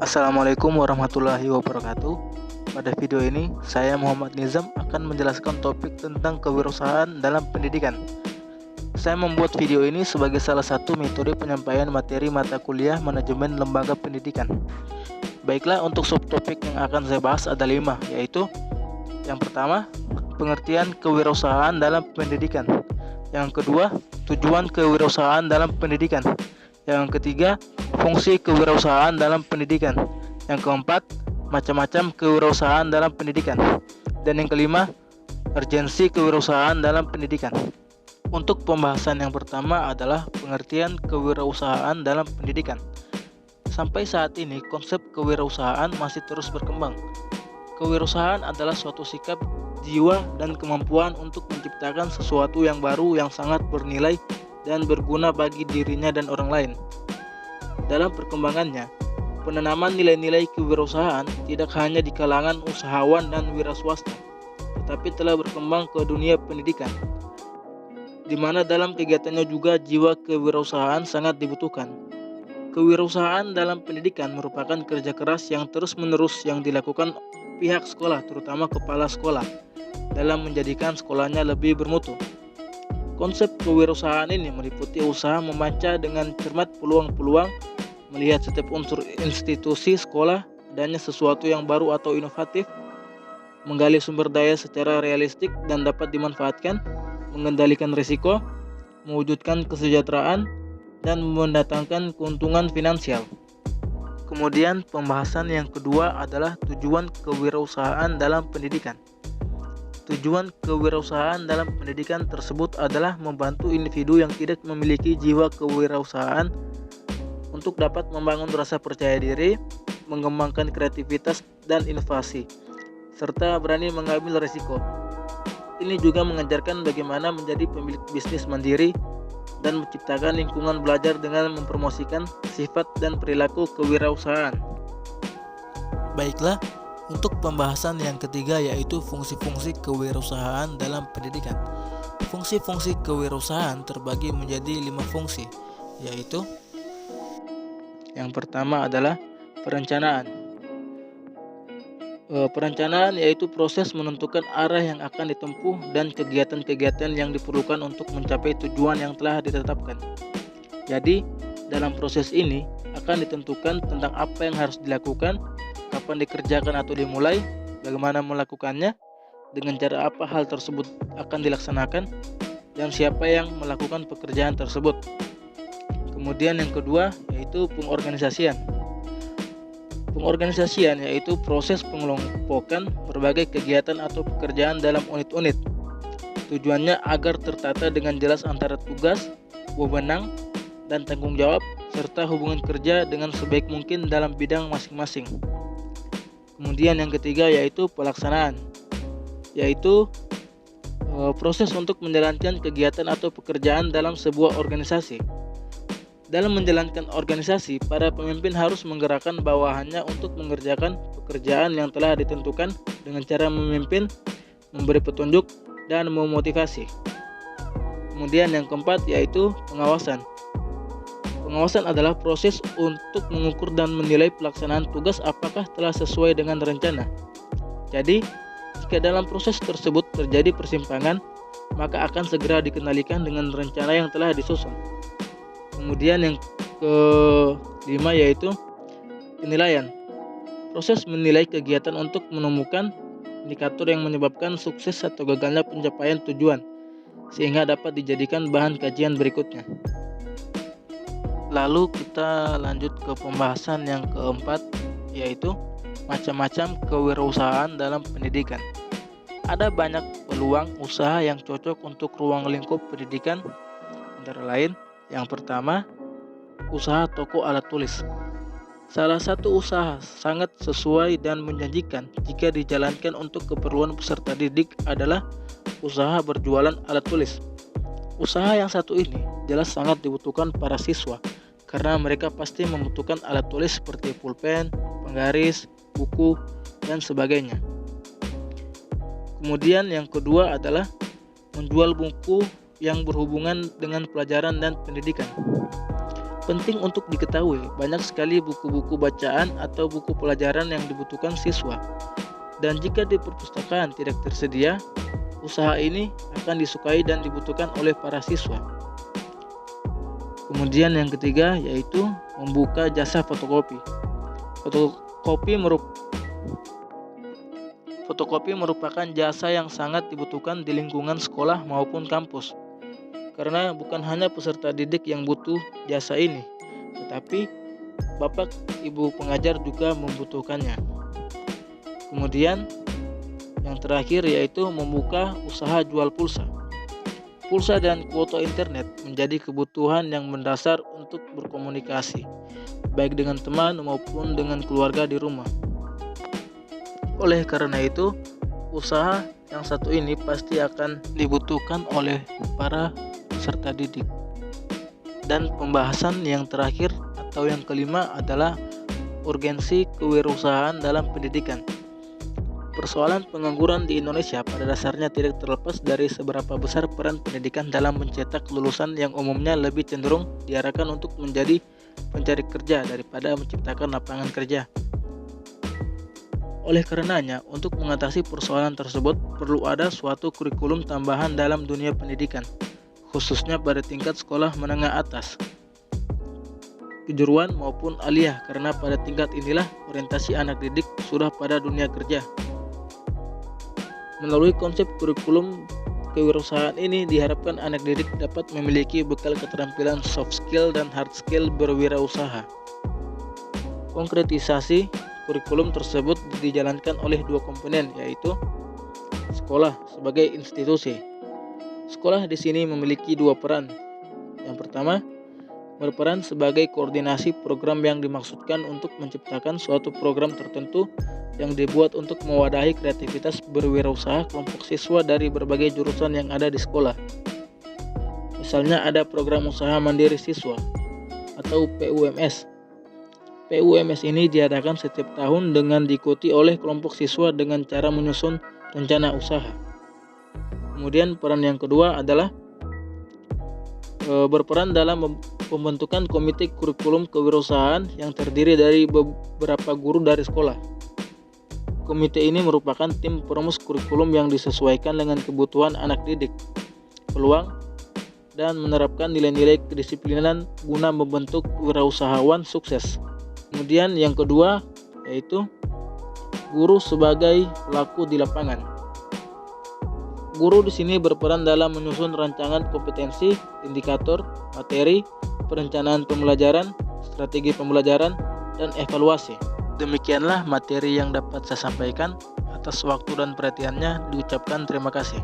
Assalamualaikum warahmatullahi wabarakatuh. Pada video ini, saya Muhammad Nizam akan menjelaskan topik tentang kewirausahaan dalam pendidikan. Saya membuat video ini sebagai salah satu metode penyampaian materi mata kuliah manajemen lembaga pendidikan. Baiklah, untuk subtopik yang akan saya bahas ada 5, yaitu yang pertama, pengertian kewirausahaan dalam pendidikan. Yang kedua, tujuan kewirausahaan dalam pendidikan. Yang ketiga, fungsi kewirausahaan dalam pendidikan. Yang keempat, macam-macam kewirausahaan dalam pendidikan. Dan yang kelima, urgensi kewirausahaan dalam pendidikan. Untuk pembahasan yang pertama adalah pengertian kewirausahaan dalam pendidikan. Sampai saat ini, konsep kewirausahaan masih terus berkembang. Kewirausahaan adalah suatu sikap, jiwa, dan kemampuan untuk menciptakan sesuatu yang baru yang sangat bernilai dan berguna bagi dirinya dan orang lain. Dalam perkembangannya, penanaman nilai-nilai kewirausahaan tidak hanya di kalangan usahawan dan wira swasta, tetapi telah berkembang ke dunia pendidikan, di mana dalam kegiatannya juga jiwa kewirausahaan sangat dibutuhkan. Kewirausahaan dalam pendidikan merupakan kerja keras yang terus-menerus yang dilakukan pihak sekolah, terutama kepala sekolah, dalam menjadikan sekolahnya lebih bermutu. Konsep kewirausahaan ini meliputi usaha membaca dengan cermat peluang-peluang, melihat setiap unsur institusi sekolah adanya sesuatu yang baru atau inovatif, menggali sumber daya secara realistik dan dapat dimanfaatkan, mengendalikan risiko, mewujudkan kesejahteraan, dan mendatangkan keuntungan finansial. Kemudian pembahasan yang kedua adalah tujuan kewirausahaan dalam pendidikan. Tujuan kewirausahaan dalam pendidikan tersebut adalah membantu individu yang tidak memiliki jiwa kewirausahaan untuk dapat membangun rasa percaya diri, mengembangkan kreativitas dan inovasi, serta berani mengambil risiko. Ini juga mengajarkan bagaimana menjadi pemilik bisnis mandiri dan menciptakan lingkungan belajar dengan mempromosikan sifat dan perilaku kewirausahaan. Baiklah, untuk pembahasan yang ketiga yaitu fungsi-fungsi kewirausahaan dalam pendidikan. Fungsi-fungsi kewirausahaan terbagi menjadi 5 fungsi, yaitu yang pertama adalah perencanaan. Perencanaan yaitu proses menentukan arah yang akan ditempuh dan kegiatan-kegiatan yang diperlukan untuk mencapai tujuan yang telah ditetapkan. Jadi, dalam proses ini akan ditentukan tentang apa yang harus dilakukan, kapan dikerjakan atau dimulai, bagaimana melakukannya, dengan cara apa hal tersebut akan dilaksanakan, dan siapa yang melakukan pekerjaan tersebut. Kemudian yang kedua yaitu pengorganisasian. Pengorganisasian yaitu proses pengelompokan berbagai kegiatan atau pekerjaan dalam unit-unit. Tujuannya agar tertata dengan jelas antara tugas, wewenang, dan tanggung jawab, serta hubungan kerja dengan sebaik mungkin dalam bidang masing-masing. Kemudian yang ketiga yaitu pelaksanaan, yaitu proses untuk menjalankan kegiatan atau pekerjaan dalam sebuah organisasi. Dalam menjalankan organisasi, para pemimpin harus menggerakkan bawahannya untuk mengerjakan pekerjaan yang telah ditentukan dengan cara memimpin, memberi petunjuk, dan memotivasi. Kemudian yang keempat yaitu pengawasan. Pengawasan adalah proses untuk mengukur dan menilai pelaksanaan tugas apakah telah sesuai dengan rencana. Jadi, jika dalam proses tersebut terjadi persimpangan, maka akan segera dikendalikan dengan rencana yang telah disusun. Kemudian yang kelima yaitu penilaian. Proses menilai kegiatan untuk menemukan indikator yang menyebabkan sukses atau gagalnya pencapaian tujuan, sehingga dapat dijadikan bahan kajian berikutnya. Lalu kita lanjut ke pembahasan yang keempat, yaitu macam-macam kewirausahaan dalam pendidikan. Ada banyak peluang usaha yang cocok untuk ruang lingkup pendidikan, antara lain yang pertama, usaha toko alat tulis. Salah satu usaha sangat sesuai dan menjanjikan jika dijalankan untuk keperluan peserta didik adalah usaha berjualan alat tulis. Usaha yang satu ini jelas sangat dibutuhkan para siswa karena mereka pasti membutuhkan alat tulis seperti pulpen, penggaris, buku, dan sebagainya. Kemudian yang kedua adalah menjual buku yang berhubungan dengan pelajaran dan pendidikan. Penting untuk diketahui, banyak sekali buku-buku bacaan atau buku pelajaran yang dibutuhkan siswa. Dan jika di perpustakaan tidak tersedia, usaha ini akan disukai dan dibutuhkan oleh para siswa. Kemudian yang ketiga yaitu membuka jasa fotokopi. Fotokopi merupakan jasa yang sangat dibutuhkan di lingkungan sekolah maupun kampus. Karena bukan hanya peserta didik yang butuh jasa ini, tetapi Bapak Ibu pengajar juga membutuhkannya. Kemudian yang terakhir yaitu membuka usaha jual pulsa. Pulsa dan kuota internet menjadi kebutuhan yang mendasar untuk berkomunikasi, baik dengan teman maupun dengan keluarga di rumah. Oleh karena itu, usaha yang satu ini pasti akan dibutuhkan oleh para peserta didik. Dan pembahasan yang terakhir atau yang kelima adalah urgensi kewirausahaan dalam pendidikan. Persoalan pengangguran di Indonesia pada dasarnya tidak terlepas dari seberapa besar peran pendidikan dalam mencetak lulusan yang umumnya lebih cenderung diarahkan untuk menjadi pencari kerja daripada menciptakan lapangan kerja. Oleh karenanya, untuk mengatasi persoalan tersebut perlu ada suatu kurikulum tambahan dalam dunia pendidikan, khususnya pada tingkat sekolah menengah atas, kejuruan maupun aliyah, karena pada tingkat inilah orientasi anak didik sudah pada dunia kerja. Melalui konsep kurikulum kewirausahaan ini diharapkan anak didik dapat memiliki bekal keterampilan soft skill dan hard skill berwirausaha. Konkretisasi kurikulum tersebut dijalankan oleh dua komponen, yaitu sekolah sebagai institusi. Sekolah di sini memiliki dua peran. Yang pertama, berperan sebagai koordinasi program yang dimaksudkan untuk menciptakan suatu program tertentu yang dibuat untuk mewadahi kreativitas berwirausaha kelompok siswa dari berbagai jurusan yang ada di sekolah. Misalnya ada program usaha mandiri siswa atau PUMS. PUMS ini diadakan setiap tahun dengan diikuti oleh kelompok siswa dengan cara menyusun rencana usaha. Kemudian peran yang kedua adalah berperan dalam pembentukan komite kurikulum kewirausahaan yang terdiri dari beberapa guru dari sekolah. Komite ini merupakan tim perumus kurikulum yang disesuaikan dengan kebutuhan anak didik, peluang, dan menerapkan nilai-nilai kedisiplinan guna membentuk wirausahawan sukses. Kemudian yang kedua yaitu guru sebagai pelaku di lapangan. Guru di sini berperan dalam menyusun rancangan kompetensi, indikator, materi, perencanaan pembelajaran, strategi pembelajaran, dan evaluasi. Demikianlah materi yang dapat saya sampaikan. Atas waktu dan perhatiannya diucapkan terima kasih.